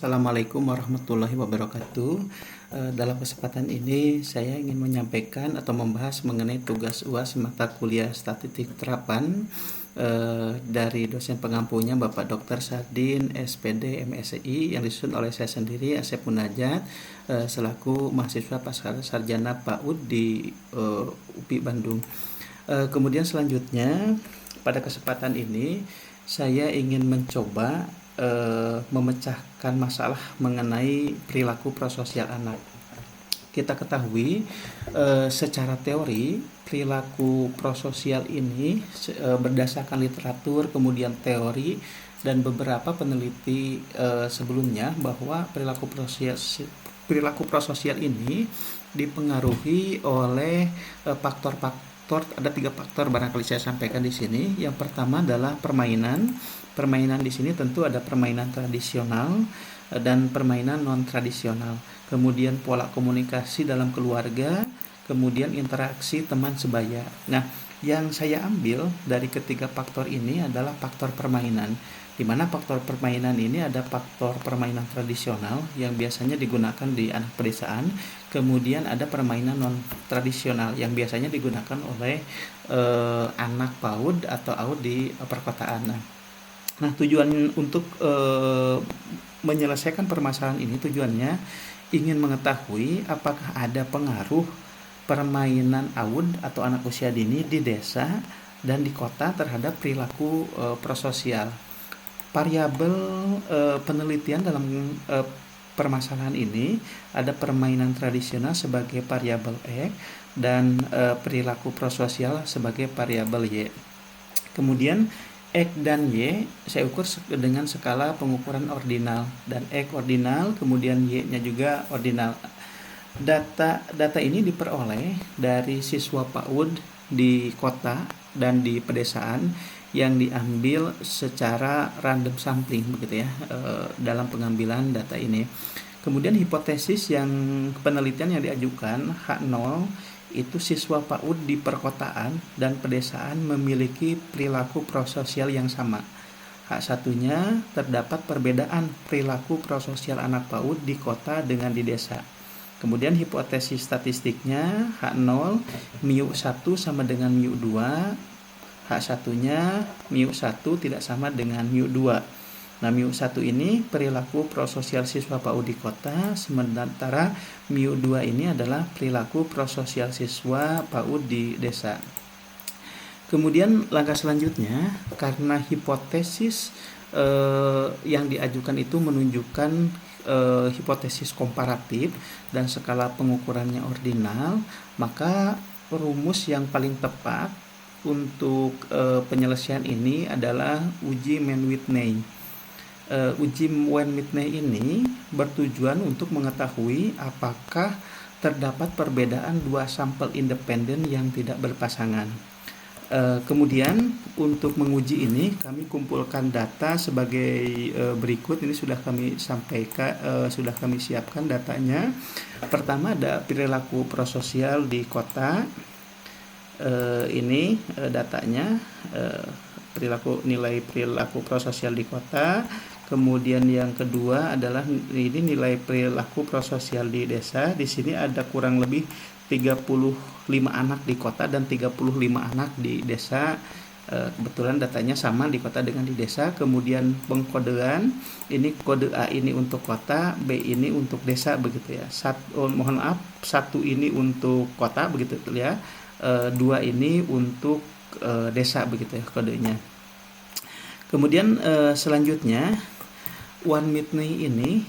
Assalamualaikum warahmatullahi wabarakatuh. Dalam kesempatan ini saya ingin menyampaikan atau membahas mengenai tugas UAS mata kuliah statistik terapan dari dosen pengampunya Bapak Dr. Sardin SPD MSI yang disusun oleh saya sendiri Asep Munajat selaku mahasiswa pasca sarjana PAUD di UPI Bandung. Kemudian selanjutnya pada kesempatan ini saya ingin mencoba memecahkan masalah mengenai perilaku prososial anak. Kita ketahui secara teori perilaku prososial ini berdasarkan literatur, kemudian teori dan beberapa peneliti sebelumnya bahwa perilaku prososial ini dipengaruhi oleh faktor-faktor. Ada 3 faktor barangkali saya sampaikan di sini. Yang pertama adalah permainan. Permainan di sini tentu ada permainan tradisional dan permainan non tradisional. Kemudian pola komunikasi dalam keluarga, kemudian interaksi teman sebaya. Nah, yang saya ambil dari ketiga faktor ini adalah faktor permainan. Di mana faktor permainan ini ada faktor permainan tradisional yang biasanya digunakan di anak pedesaan, kemudian ada permainan non tradisional yang biasanya digunakan oleh anak PAUD atau AUD di perkotaan. Nah, tujuan untuk menyelesaikan permasalahan ini tujuannya ingin mengetahui apakah ada pengaruh permainan AUD atau anak usia dini di desa dan di kota terhadap perilaku prososial. Variabel penelitian dalam permasalahan ini ada permainan tradisional sebagai variabel X dan perilaku prososial sebagai variabel Y. Kemudian X dan Y saya ukur dengan skala pengukuran ordinal, dan X ordinal kemudian Y-nya juga ordinal. Data ini diperoleh dari siswa PAUD di kota dan di pedesaan yang diambil secara random sampling begitu ya dalam pengambilan data ini. Kemudian hipotesis yang penelitian yang diajukan H0 itu siswa PAUD di perkotaan dan pedesaan memiliki perilaku prososial yang sama. H1-nya terdapat perbedaan perilaku prososial anak PAUD di kota dengan di desa. Kemudian hipotesis statistiknya H0 μ1 sama dengan μ2, H1-nya μ1 tidak sama dengan μ2. Nah, μ1 ini perilaku prososial siswa PAUD di kota, sementara μ2 ini adalah perilaku prososial siswa PAUD di desa. Kemudian langkah selanjutnya, karena hipotesis yang diajukan itu menunjukkan hipotesis komparatif dan skala pengukurannya ordinal, maka rumus yang paling tepat untuk penyelesaian ini adalah uji Mann-Whitney. Uji Mann-Whitney ini bertujuan untuk mengetahui apakah terdapat perbedaan dua sampel independen yang tidak berpasangan. Kemudian untuk menguji ini kami kumpulkan data sebagai berikut. Ini sudah kami sampaikan, sudah kami siapkan datanya. Pertama ada perilaku prososial di kota. Ini datanya, nilai perilaku prososial di kota. Kemudian yang kedua adalah ini nilai perilaku prososial di desa. Di sini ada kurang lebih 35 anak di kota dan 35 anak di desa. Kebetulan datanya sama di kota dengan di desa. Kemudian pengkodean, ini kode A ini untuk kota, B ini untuk desa begitu ya. Mohon maaf, 1 ini untuk kota begitu ya. 2 ini untuk desa begitu ya kodenya. Kemudian selanjutnya Mann-Whitney ini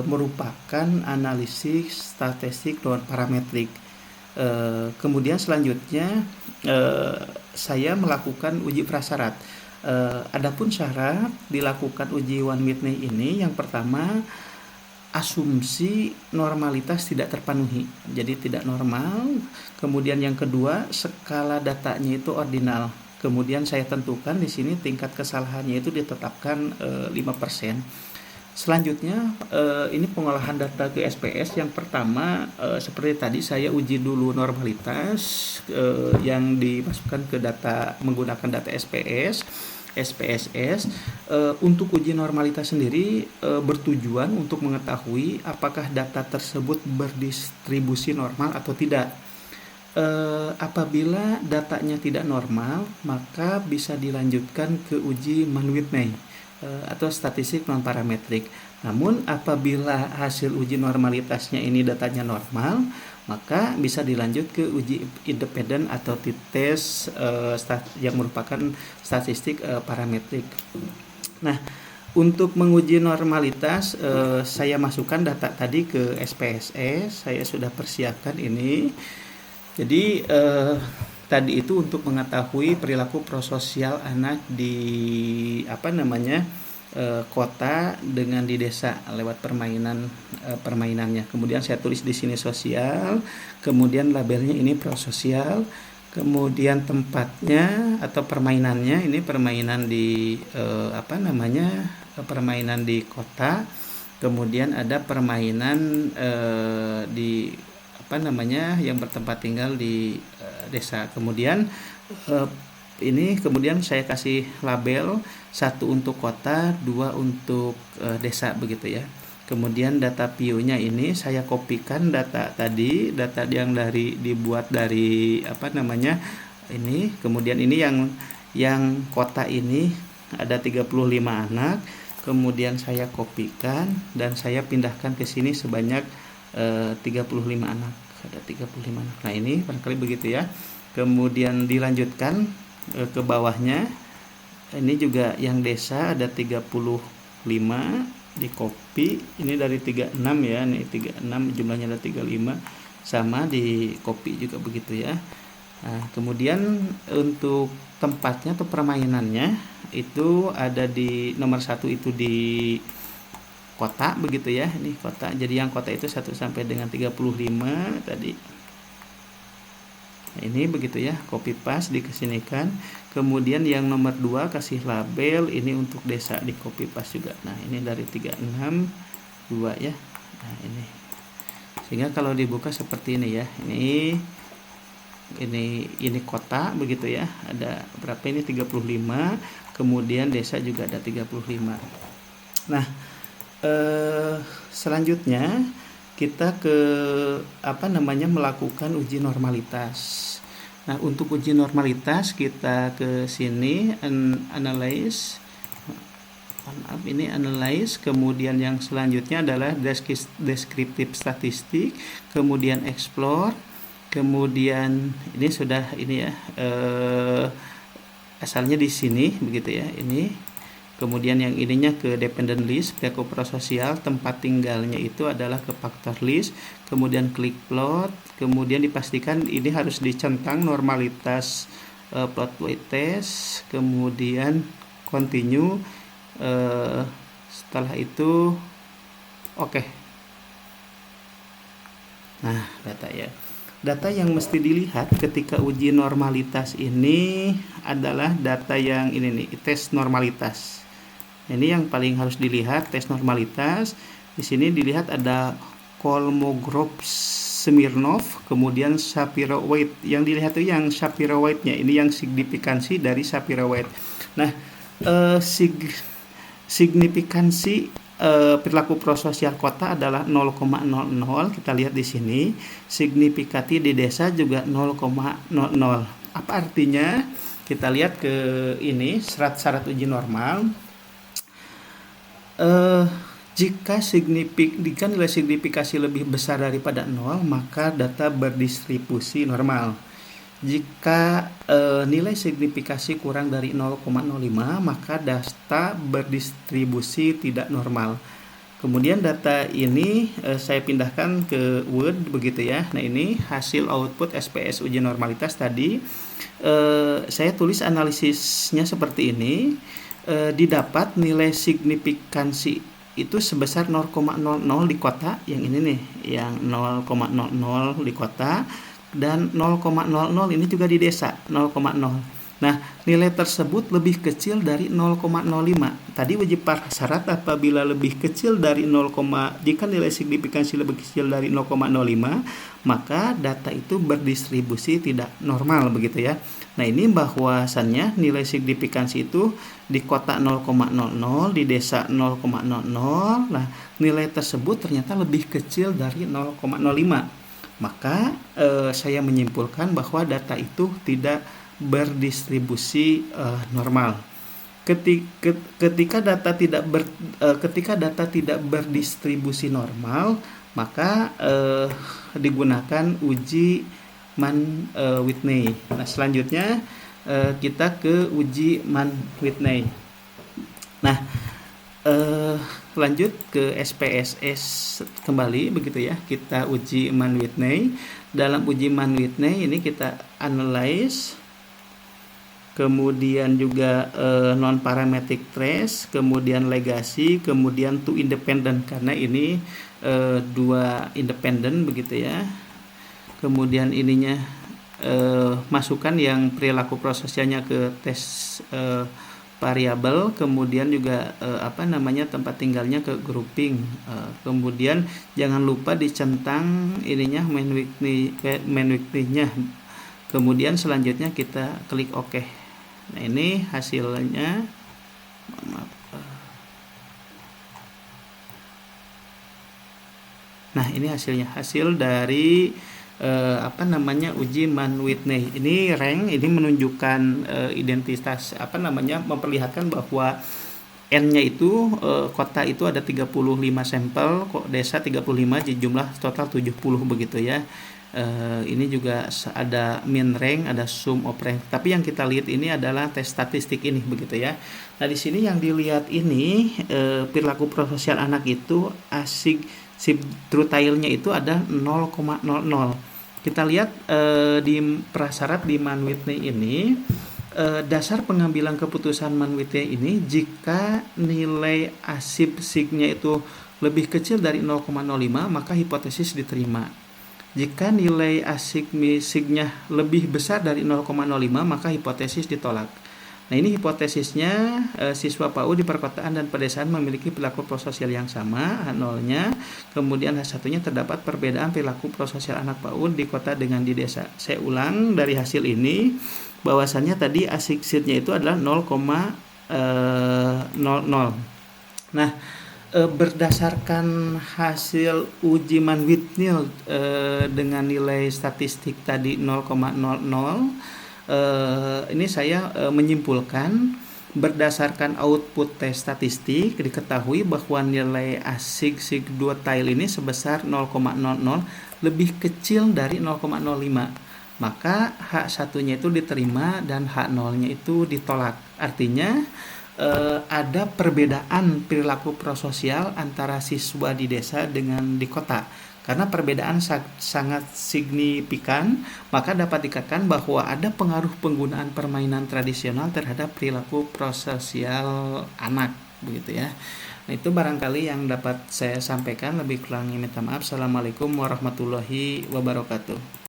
merupakan analisis statistik non parametrik. Kemudian selanjutnya saya melakukan uji prasyarat. Adapun syarat dilakukan uji Mann-Whitney ini, yang pertama asumsi normalitas tidak terpenuhi, jadi tidak normal. Kemudian yang kedua, skala datanya itu ordinal. Kemudian saya tentukan di sini tingkat kesalahannya itu ditetapkan 5%. Selanjutnya ini pengolahan data ke SPS. Yang pertama seperti tadi saya uji dulu normalitas yang dimasukkan ke data menggunakan data SPS. SPSS. Untuk uji normalitas sendiri bertujuan untuk mengetahui apakah data tersebut berdistribusi normal atau tidak. Apabila datanya tidak normal, maka bisa dilanjutkan ke uji Mann-Whitney atau statistik non-parametrik. Namun apabila hasil uji normalitasnya ini datanya normal, maka bisa dilanjut ke uji independen atau t-test yang merupakan statistik parametrik. Nah, untuk menguji normalitas saya masukkan data tadi ke SPSS. Saya sudah persiapkan ini. Jadi tadi itu untuk mengetahui perilaku prososial anak di kota dengan di desa lewat permainannya. Kemudian saya tulis di sini sosial, kemudian labelnya ini prososial, kemudian tempatnya atau permainannya ini permainan di permainan di kota, kemudian ada permainan di yang bertempat tinggal di desa. Kemudian kemudian saya kasih label 1 untuk kota, 2 untuk desa begitu ya. Kemudian data view-nya ini saya kopikan data tadi, data yang dibuat dari ini. Kemudian ini yang kota ini ada 35 anak. Kemudian saya kopikan dan saya pindahkan ke sini sebanyak 35 anak. Ada 35 anak. Nah, ini barangkali begitu ya. Kemudian dilanjutkan ke bawahnya. Ini juga yang desa ada 35, di copy. Ini dari 36 ya. Ini 36 jumlahnya ada 35, sama di copy juga begitu ya. Nah, kemudian untuk tempatnya atau permainannya itu ada di nomor 1 itu di kota begitu ya. Ini kota. Jadi yang kota itu 1 sampai dengan 35 tadi. Nah, ini begitu ya, copy paste dikesinikan. Kemudian yang nomor 2 kasih label, ini untuk desa, di copy paste juga. Nah, ini dari 36 2 ya. Nah, ini. Sehingga kalau dibuka seperti ini ya. Ini kota begitu ya. Ada berapa ini? 35. Kemudian desa juga ada 35. Nah, selanjutnya kita ke melakukan uji normalitas. Nah, untuk uji normalitas kita ke sini analyze. Ini analyze, kemudian yang selanjutnya adalah descriptive statistik, kemudian explore, kemudian ini sudah ini ya, asalnya di sini begitu ya, ini. Kemudian yang ininya ke dependent list, perilaku prososial, tempat tinggalnya itu adalah ke factor list, kemudian klik plot, kemudian dipastikan ini harus dicentang normalitas plot weight test, kemudian continue, setelah itu oke. Nah, data yang mesti dilihat ketika uji normalitas ini adalah data yang ini nih, tes normalitas. Ini yang paling harus dilihat, tes normalitas. Di sini dilihat ada Kolmogorov-Smirnov, kemudian Shapiro-Wilk. Yang dilihat itu yang Shapiro-Wilknya. Ini yang signifikansi dari Shapiro-Wilk. Nah, signifikansi perilaku prososial kota adalah 0,00. Kita lihat di sini. Signifikasi di desa juga 0,00. Apa artinya? Kita lihat ke ini syarat-syarat uji normal. Jika nilai signifikasi lebih besar daripada 0, maka data berdistribusi normal. Jika nilai signifikasi kurang dari 0,05, maka data berdistribusi tidak normal. Kemudian data ini saya pindahkan ke Word begitu ya. Nah, ini hasil output SPS uji normalitas tadi. Saya tulis analisisnya seperti ini. Didapat nilai signifikansi itu sebesar 0,00 di kota, yang ini nih, yang 0,00 di kota, dan 0,00 ini juga di desa, 0,0. Nah, nilai tersebut lebih kecil dari 0,05. Tadi uji prasyarat apabila lebih kecil dari 0, jika nilai signifikansi lebih kecil dari 0,05, maka data itu berdistribusi tidak normal begitu ya. Nah, ini bahwasannya nilai signifikansi itu di kota 0,00, di desa 0,00. Nah, nilai tersebut ternyata lebih kecil dari 0,05. Maka saya menyimpulkan bahwa data itu tidak berdistribusi normal. Ketika data tidak berdistribusi normal, maka digunakan uji Mann-Whitney. Nah, selanjutnya kita ke uji Mann-Whitney. Nah, lanjut ke SPSS kembali begitu ya. Kita uji Mann-Whitney. Dalam uji Mann-Whitney ini kita analyze, kemudian juga non-parametric trace, kemudian legacy, kemudian two independent, karena ini dua independen begitu ya. Kemudian ininya masukkan yang perilaku prosesnya ke tes variabel, kemudian juga tempat tinggalnya ke grouping. Kemudian jangan lupa dicentang ininya Mann-Whitney-nya. Kemudian selanjutnya kita klik OK. Nah, ini hasilnya. Nah, ini hasilnya, hasil dari uji Mann-Whitney. Ini rank, ini menunjukkan identitas memperlihatkan bahwa N-nya itu kota itu ada 35 sampel, desa 35, jumlah total 70 begitu ya. Ini juga ada min rank, ada sum of rank. Tapi yang kita lihat ini adalah tes statistik ini begitu ya. Nah, di sini yang dilihat ini perilaku prososial anak itu asik true-tail-nya itu ada 0,00. Kita lihat di prasyarat di Mann-Whitney ini, dasar pengambilan keputusan Mann-Whitney ini jika nilai asip sig-nya itu lebih kecil dari 0,05 maka hipotesis diterima. Jika nilai asik sig-nya lebih besar dari 0,05 maka hipotesis ditolak. Nah, ini hipotesisnya siswa PAUD di perkotaan dan pedesaan memiliki perilaku prososial yang sama, H0-nya. Kemudian H1-nya terdapat perbedaan perilaku prososial anak PAUD di kota dengan di desa. Saya ulang dari hasil ini, bahwasannya tadi asik sig-nya itu adalah 0,00. Nah, berdasarkan hasil uji Mann-Whitney dengan nilai statistik tadi 0,00, ini saya menyimpulkan berdasarkan output tes statistik diketahui bahwa nilai asik sig 2 tail ini sebesar 0,00 lebih kecil dari 0,05. Maka H1-nya itu diterima dan H0-nya itu ditolak. Artinya ada perbedaan perilaku prososial antara siswa di desa dengan di kota. Karena perbedaan sangat signifikan, maka dapat dikatakan bahwa ada pengaruh penggunaan permainan tradisional terhadap perilaku prososial anak, begitu ya. Nah, itu barangkali yang dapat saya sampaikan. Lebih kurangnya minta maaf. Assalamualaikum warahmatullahi wabarakatuh.